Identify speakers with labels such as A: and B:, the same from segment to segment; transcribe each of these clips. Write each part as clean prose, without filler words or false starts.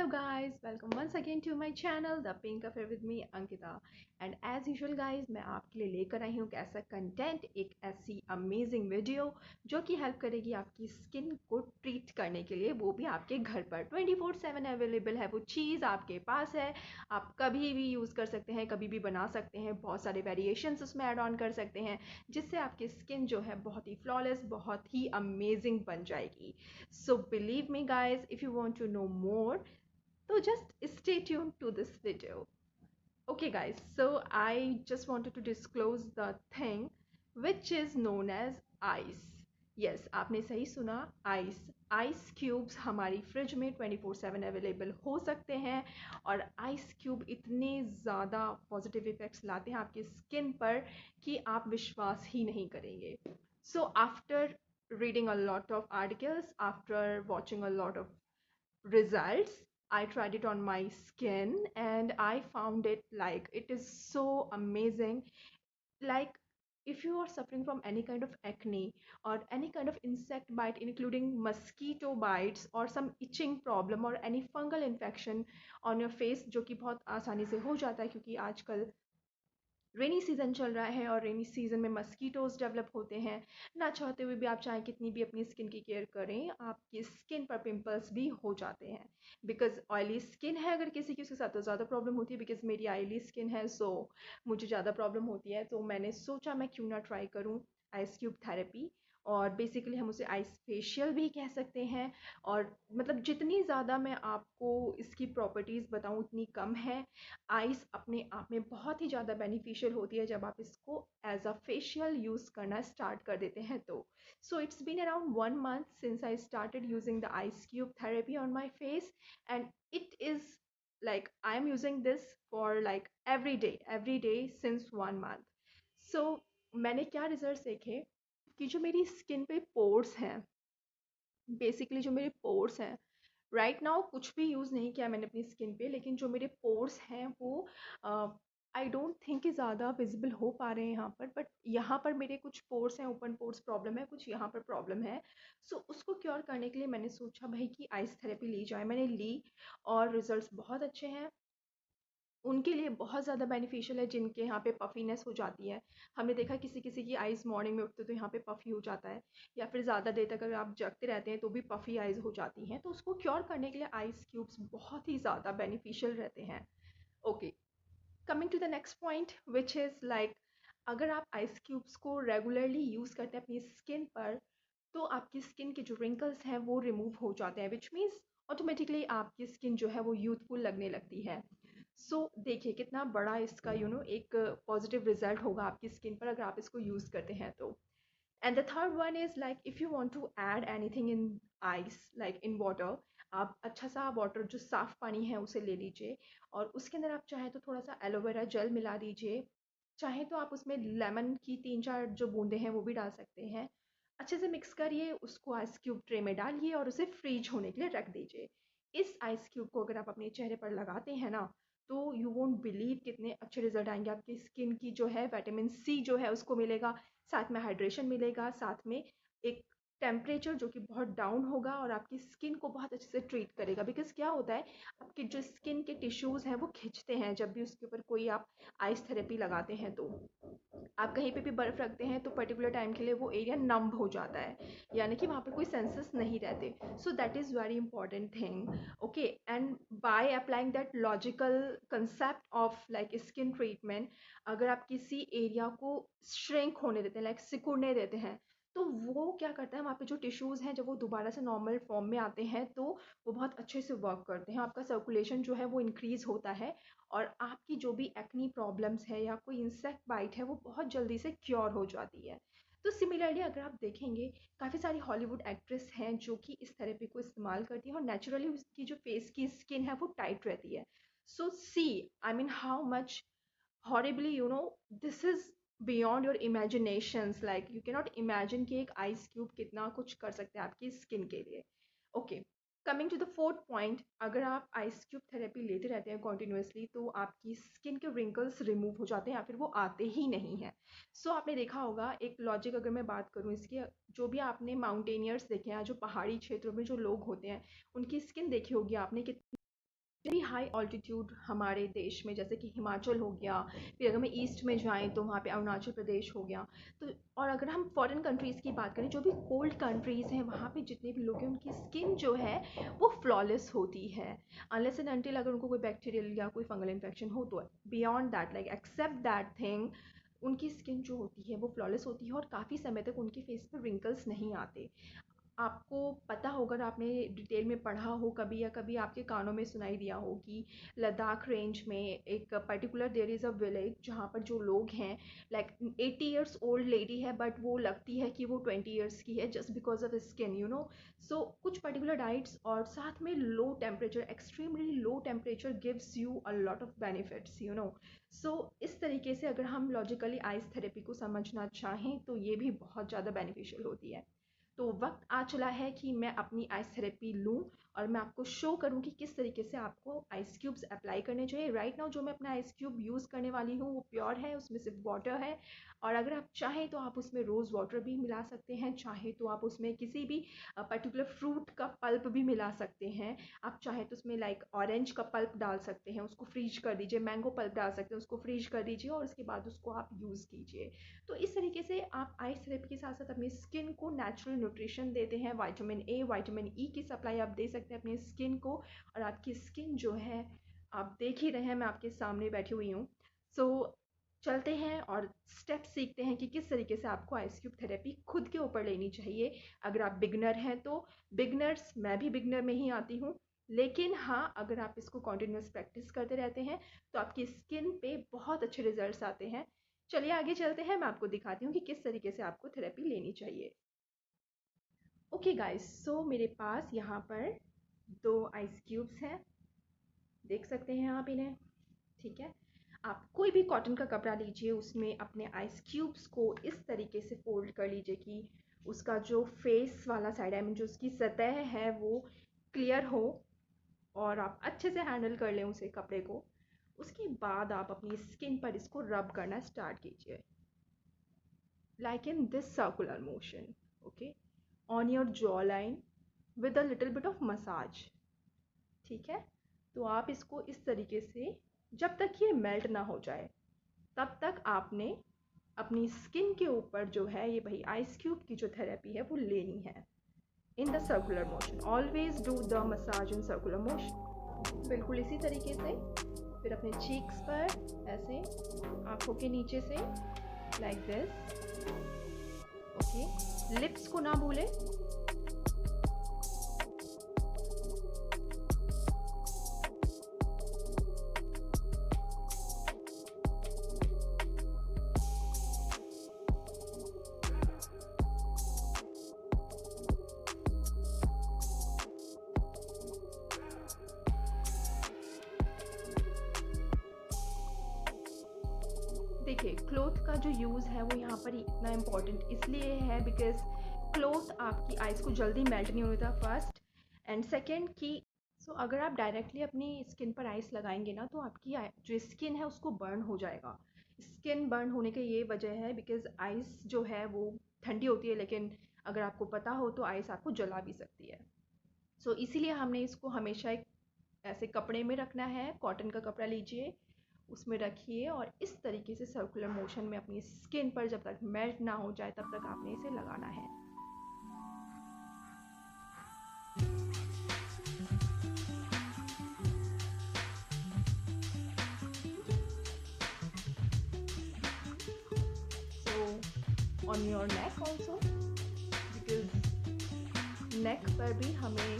A: guys, welcome once again to my channel The Pink Affair with me Ankita. And as usual guys, मैं आपके लिए लेकर आई हूँ एक ऐसा कंटेंट, एक ऐसी अमेजिंग वीडियो जो कि हेल्प करेगी आपकी स्किन को ट्रीट करने के लिए, वो भी आपके घर पर 24/7 अवेलेबल है। वो चीज़ आपके पास है, आप कभी भी यूज़ कर सकते हैं, कभी भी बना सकते हैं, बहुत सारे वेरिएशंस उसमें ऐड ऑन कर सकते हैं, जिससे आपकी स्किन जो है बहुत ही फ्लॉलेस, बहुत ही अमेजिंग बन जाएगी। So believe me guys, if you want to know more, so just stay tuned to this video. Okay guys, so I just wanted to disclose the thing which is known as ice. Yes, आपने सही सुना, ice. Ice cubes हमारी fridge में 24/7 available हो सकते हैं और ice cube इतने ज़्यादा पॉजिटिव इफ़ेक्ट्स लाते हैं आपकी स्किन पर कि आप विश्वास ही नहीं करेंगे. So after reading a lot of articles, after watching a lot of results, I tried it on my skin and I found it like it is so amazing. Like if you are suffering from any kind of acne or any kind of insect bite, including mosquito bites or some itching problem or any fungal infection on your face, जो कि बहुत आसानी से हो जाता है क्योंकि आजकल रेनी सीज़न चल रहा है और रेनी सीज़न में मस्कीटोज़ डेवलप होते हैं। ना चाहते हुए भी आप चाहे कितनी भी अपनी स्किन की केयर करें, आपकी स्किन पर पिंपल्स भी हो जाते हैं। बिकॉज़ ऑयली स्किन है अगर किसी की, उसके साथ तो ज़्यादा प्रॉब्लम होती है। बिकॉज़ मेरी ऑयली स्किन है, सो मुझे ज़्यादा प्रॉब्लम होती है। तो मैंने सोचा मैं क्यों ना ट्राई करूँ आइस क्यूब थेरेपी, और बेसिकली हम उसे आइस फेशियल भी कह सकते हैं। और मतलब जितनी ज़्यादा मैं आपको इसकी प्रॉपर्टीज़ बताऊँ उतनी कम है। आइस अपने आप में बहुत ही ज़्यादा बेनिफिशियल होती है जब आप इसको एज अ फेशियल यूज़ करना स्टार्ट कर देते हैं तो. So it's been around 1 month since I started using the ice cube therapy on my face, and it is like I am using this for like every day since 1 month. So मैंने क्या result देखे कि जो मेरी skin पे pores हैं, basically जो मेरे पोर्स हैं, राइट नाउ कुछ भी यूज़ नहीं किया मैंने अपनी स्किन पे, लेकिन जो मेरे पोर्स हैं वो आई डोंट थिंक कि ज़्यादा विजिबल हो पा रहे हैं यहाँ पर, बट यहाँ पर मेरे कुछ पोर्स हैं, ओपन पोर्स प्रॉब्लम है, कुछ यहाँ पर प्रॉब्लम है. सो उसको क्योर करने के लिए मैंने सोचा भाई कि आइस थेरेपी ली जाए. मैंने ली और रिजल्ट्स बहुत अच्छे हैं. उनके लिए बहुत ज़्यादा बेनिफिशियल है जिनके यहाँ पे पफीनेस हो जाती है. हमने देखा किसी किसी की आइज़ मॉर्निंग में उठते तो यहाँ पे पफ़ी हो जाता है, या फिर ज़्यादा देर तक अगर आप जगते रहते हैं तो भी पफ़ी आइज़ हो जाती हैं. तो उसको क्योर करने के लिए आइस क्यूब्स बहुत ही ज़्यादा बेनिफिशियल रहते हैं. Okay, coming to the next point which is like, अगर आप आइस क्यूब्स को रेगुलरली यूज़ करते हैं अपनी स्किन पर, तो आपकी स्किन के जो रिंकल्स हैं वो रिमूव हो जाते हैं, विच मीन्स ऑटोमेटिकली आपकी स्किन जो है वो यूथफुल लगने लगती है. सो देखिए कितना बड़ा इसका एक पॉजिटिव रिजल्ट होगा आपकी स्किन पर अगर आप इसको यूज़ करते हैं तो. And the third one is like if you want to add anything in ice, like in water, आप अच्छा सा वाटर जो साफ़ पानी है उसे ले लीजिए और उसके अंदर आप चाहें तो थोड़ा सा एलोवेरा जेल मिला दीजिए. चाहें तो आप उसमें लेमन की 3-4 जो बूंदे हैं वो भी डाल सकते हैं. अच्छे से मिक्स करिए, उसको आइस क्यूब ट्रे में डालिए और उसे फ्रीज होने के लिए रख दीजिए. इस आइस क्यूब को अगर आप अपने चेहरे पर लगाते हैं ना, तो यू वोंट बिलीव कितने अच्छे रिजल्ट आएंगे. आपकी स्किन की जो है विटामिन सी जो है उसको मिलेगा, साथ में हाइड्रेशन मिलेगा, साथ में एक टेम्परेचर जो कि बहुत डाउन होगा और आपकी स्किन को बहुत अच्छे से ट्रीट करेगा. बिकॉज़ क्या होता है, आपके जो स्किन के टिश्यूज़ हैं वो खिंचते हैं जब भी उसके ऊपर कोई आप आइस थेरेपी लगाते हैं. तो आप कहीं पे भी बर्फ़ रखते हैं तो पर्टिकुलर टाइम के लिए वो एरिया नम्ब हो जाता है, यानी कि वहाँ पर कोई सेंसेस नहीं रहते. So that is very important thing. Okay, and by applying that logical concept of like skin treatment, अगर आप किसी एरिया को श्रिंक होने देते हैं, लाइक सिकुड़ने देते हैं, तो वो क्या करता है, वहाँ पे जो टिश्यूज़ हैं जब वो दोबारा से नॉर्मल फॉर्म में आते हैं तो वो बहुत अच्छे से वर्क करते हैं. आपका सर्कुलेशन जो है वो इंक्रीज़ होता है और आपकी जो भी एक्नी प्रॉब्लम्स है या कोई इंसेक्ट बाइट है वो बहुत जल्दी से क्योर हो जाती है. तो सिमिलरली अगर आप देखेंगे, काफ़ी सारी हॉलीवुड एक्ट्रेस हैं जो कि इस थेरेपी को इस्तेमाल करती हैं और नेचुरली उसकी जो फेस की स्किन है वो टाइट रहती है. So see, I mean how much horribly, this is beyond your imaginations. Like you cannot imagine कि एक आइस क्यूब कितना कुछ कर सकते हैं आपकी स्किन के लिए. Okay, coming to the fourth point, अगर आप आइस क्यूब थेरेपी लेते रहते हैं कॉन्टिन्यूसली तो आपकी स्किन के रिंकल्स रिमूव हो जाते हैं या फिर वो आते ही नहीं हैं. सो आपने देखा होगा, एक लॉजिक अगर मैं बात करूँ इसकी, जो भी आपने माउंटेनियर्स देखे हैं, जो पहाड़ी क्षेत्रों में जो लोग होते हैं, उनकी स्किन देखी होगी आपने वेरी हाई ऑल्टीट्यूड हमारे देश में, जैसे कि हिमाचल हो गया, फिर अगर मैं ईस्ट में जाएँ तो वहाँ पे अरुणाचल प्रदेश हो गया। तो और अगर हम फॉरेन कंट्रीज़ की बात करें, जो भी कोल्ड कंट्रीज़ हैं, वहाँ पे जितने भी लोग हैं उनकी स्किन जो है वो फ्लॉलेस होती है, अनलेस एंड अनटिल अगर उनको कोई बैक्टीरियल या कोई फंगल इन्फेक्शन हो तो। Beyond that, like except that thing, उनकी स्किन जो होती है वो फ्लॉलेस होती है और काफ़ी समय तक उनके फेस पर रिंकल्स नहीं आते। आपको पता होगा, अगर आपने डिटेल में पढ़ा हो कभी, या कभी आपके कानों में सुनाई दिया हो कि लद्दाख रेंज में एक particular there is a village जहाँ पर जो लोग हैं, लाइक 80 ईयर्स ओल्ड लेडी है बट वो लगती है कि वो 20 ईयर्स की है, just because of skin, you know. So कुछ पर्टिकुलर डाइट्स और साथ में low temperature, extremely low temperature gives you a lot of benefits, you know. So इस तरीके से अगर हम लॉजिकली आइस थेरेपी को समझना चाहें तो ये भी बहुत ज़्यादा बेनिफिशियल होती है। तो वक्त आ चला है कि मैं अपनी आइस थेरेपी लूँ और मैं आपको शो करूँ कि किस तरीके से आपको आइस क्यूब्स अप्लाई करने चाहिए। राइट नाउ जो मैं अपना आइस क्यूब यूज़ करने वाली हूँ वो प्योर है, उसमें सिर्फ वाटर है। और अगर आप चाहें तो आप उसमें रोज़ वाटर भी मिला सकते हैं, चाहे तो आप उसमें किसी भी पर्टिकुलर फ्रूट का पल्प भी मिला सकते हैं। आप चाहें तो उसमें लाइक ऑरेंज का पल्प डाल सकते हैं, उसको फ्रीज कर दीजिए, मैंगो पल्प डाल सकते हैं, उसको फ्रीज कर दीजिए और उसके बाद उसको आप यूज़ कीजिए। तो इस तरीके से आप आइस थेरेपी के साथ साथ अपनी स्किन को नेचुरल न्यूट्रिशन देते हैं, विटामिन ए, विटामिन ई की सप्लाई आप दे सकते हैं अपनी स्किन को। और आपकी स्किन जो है, आप देख ही रहे हैं, मैं आपके सामने बैठी हुई हूँ। सो चलते हैं और स्टेप सीखते हैं कि किस तरीके से आपको आइस क्यूब थेरेपी खुद के ऊपर लेनी चाहिए। अगर आप बिगनर हैं तो, बिगनर्स, मैं भी बिगनर में ही आती हूँ, लेकिन हाँ, अगर आप इसको कंटिन्यूस प्रैक्टिस करते रहते हैं तो आपकी स्किन पे बहुत अच्छे रिजल्ट्स आते हैं। चलिए आगे चलते हैं, मैं आपको दिखाती हूँ कि किस तरीके से आपको थेरेपी लेनी चाहिए। ओके गाइस, सो मेरे पास यहाँ पर 2 आइस क्यूब्स हैं, देख सकते हैं आप इन्हें। ठीक है, आप कोई भी कॉटन का कपड़ा लीजिए, उसमें अपने आइस क्यूब्स को इस तरीके से फोल्ड कर लीजिए कि उसका जो फेस वाला साइड, आई मीन जो उसकी सतह है वो क्लियर हो और आप अच्छे से हैंडल कर लें उसे, कपड़े को। उसके बाद आप अपनी स्किन पर इसको रब करना स्टार्ट कीजिए, like in this circular motion, okay, on your jawline with a little bit of massage। ठीक है, तो आप इसको इस तरीके से, जब तक ये मेल्ट ना हो जाए तब तक आपने अपनी स्किन के ऊपर जो है ये भाई आइस क्यूब की जो थेरेपी है वो लेनी है, in the circular motion. Always do the massage in circular motion, बिल्कुल इसी तरीके से। फिर अपने चीक्स पर ऐसे, आंखों के नीचे से, लाइक दिस, ओके। लिप्स को ना भूलें। देखिए, क्लॉथ का जो यूज़ है वो यहाँ पर इतना इम्पॉर्टेंट इसलिए है बिकॉज क्लॉथ आपकी आइज़ को जल्दी मेल्ट नहीं होने देता, फर्स्ट। एंड सेकेंड कि सो अगर आप डायरेक्टली अपनी स्किन पर आइस लगाएंगे ना तो आपकी जो स्किन है उसको बर्न हो जाएगा। स्किन बर्न होने की ये वजह है बिकॉज आइस जो है वो ठंडी होती है, लेकिन अगर आपको पता हो तो आइस आपको जला भी सकती है। सो इसीलिए हमने इसको हमेशा एक ऐसे कपड़े में रखना है, कॉटन का कपड़ा लीजिए, उसमें रखिए और इस तरीके से सर्कुलर मोशन में अपनी स्किन पर जब तक मेल्ट ना हो जाए तब तक आपने इसे लगाना है। So on your neck also, because neck पर भी हमें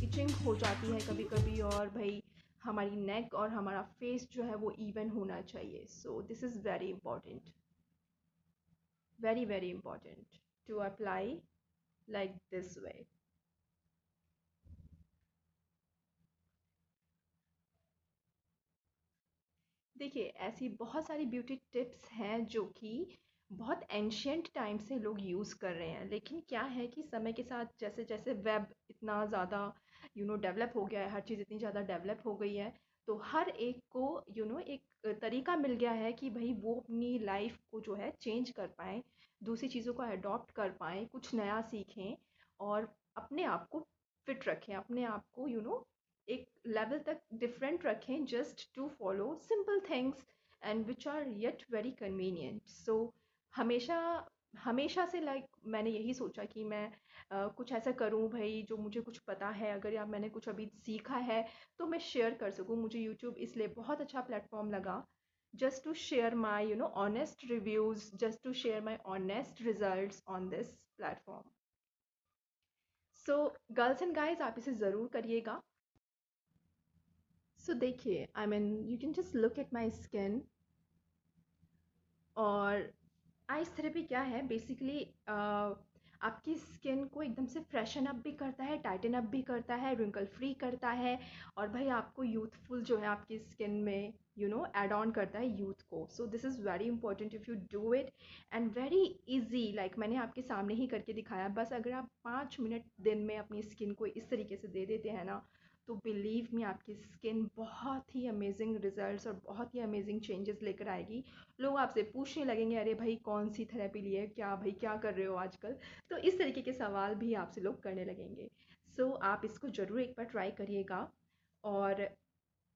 A: इचिंग हो जाती है कभी कभी, और भाई हमारी नेक और हमारा फेस जो है वो इवन होना चाहिए। So this is very important, very important to apply like this way. देखिए, ऐसी बहुत सारी ब्यूटी टिप्स हैं जो कि बहुत एंशियंट टाइम से लोग यूज़ कर रहे हैं, लेकिन क्या है कि समय के साथ जैसे जैसे वेब इतना ज़्यादा डेवलप हो गया है, हर चीज़ इतनी ज़्यादा डेवलप हो गई है, तो हर एक को एक तरीका मिल गया है कि भाई वो अपनी लाइफ को जो है चेंज कर पाएँ, दूसरी चीज़ों को अडॉप्ट कर पाएँ, कुछ नया सीखें और अपने आप को फिट रखें, अपने आप को एक लेवल तक डिफरेंट रखें, just to follow simple things and which are yet very convenient. So हमेशा हमेशा से मैंने यही सोचा कि मैं कुछ ऐसा करूं भाई जो मुझे कुछ पता है, अगर या मैंने कुछ अभी सीखा है तो मैं शेयर कर सकूं। मुझे यूट्यूब इसलिए बहुत अच्छा प्लेटफॉर्म लगा, just to share my honest reviews, just to share my honest results on this platform. So girls and guys, आप इसे ज़रूर करिएगा। So देखिए, I mean you can just look at my skin। और आइस थेरेपी क्या है basically, आपकी skin को एकदम से फ्रेशन अप भी करता है, टाइटन अप भी करता है, रिंकल फ्री करता है, और भाई आपको यूथफुल जो है आपकी स्किन में ऐड ऑन करता है यूथ को। सो this is very important if you do it, and very easy, like मैंने आपके सामने ही करके दिखाया। बस अगर आप 5 मिनट दिन में अपनी स्किन को इस तरीके से दे देते हैं ना, तो बिलीव मी आपकी स्किन बहुत ही अमेजिंग रिजल्ट्स और बहुत ही अमेजिंग चेंजेस लेकर आएगी। लोग आपसे पूछने लगेंगे, अरे भाई कौन सी थेरेपी ली है, क्या भाई क्या कर रहे हो आजकल, तो इस तरीके के सवाल भी आपसे लोग करने लगेंगे। सो आप इसको ज़रूर एक बार ट्राई करिएगा। और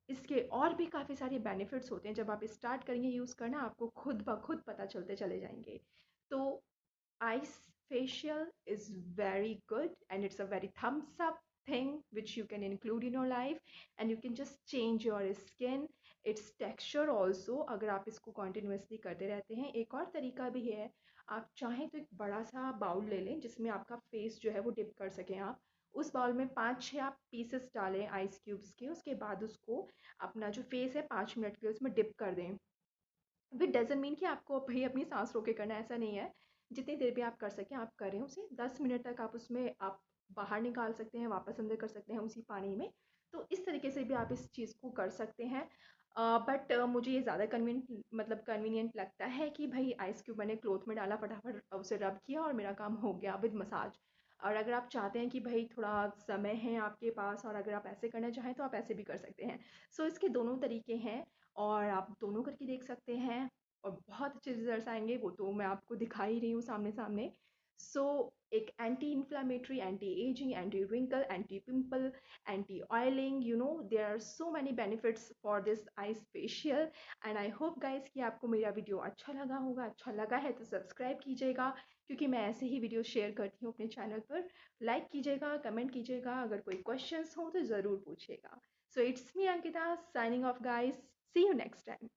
A: इसके और भी काफ़ी सारे बेनिफिट्स होते हैं, जब आप स्टार्ट करेंगे यूज़ करना आपको खुद ब खुद पता चलते चले जाएंगे। तो ice facial is very good and it's a very thumbs up thing which you can include in your life, and you can just change your skin, its texture also, अगर आप इसको continuously करते रहते हैं। एक और तरीका भी है, आप चाहें तो एक बड़ा सा बाउल ले लें जिसमें आपका फेस जो है वो डिप कर सकें आप। उस बाउल में 5-6 आप पीसेस डालें आइस क्यूब्स के, उसके बाद उसको अपना जो फेस है 5 मिनट के लिए उसमें डिप कर दें। विद डजन मीन कि आपको भाई अपनी सांस रोके करना, ऐसा नहीं है। जितनी देर भी आप कर सकें आप करें उसे, 10 मिनट तक आप उसमें आप बाहर निकाल सकते हैं, वापस अंदर कर सकते हैं उसी पानी में। तो इस तरीके से भी आप इस चीज़ को कर सकते हैं। बट मुझे ये ज़्यादा कन्वीनियंट लगता है कि भाई आइस क्यूब मैंने क्लोथ में डाला, फटाफट उसे रब किया और मेरा काम हो गया विद मसाज। और अगर आप चाहते हैं कि भाई थोड़ा समय है आपके पास और अगर आप ऐसे करना चाहें तो आप ऐसे भी कर सकते हैं। सो इसके दोनों तरीके हैं और आप दोनों करके देख सकते हैं और बहुत अच्छे रिजल्ट्स आएंगे, वो तो मैं आपको दिखा ही रही हूँ सामने सामने। सो एक anti inflammatory, anti ageing, anti wrinkle, anti pimple, anti oiling, there are so many benefits for this ice facial. And I hope guys कि आपको मेरा वीडियो अच्छा लगा होगा। अच्छा लगा है तो सब्सक्राइब कीजिएगा, क्योंकि मैं ऐसे ही वीडियो शेयर करती हूँ अपने चैनल पर। लाइक कीजिएगा, कमेंट कीजिएगा, अगर कोई क्वेश्चंस हो तो ज़रूर पूछिएगा। So it's me Ankita, signing off guys, see you next time.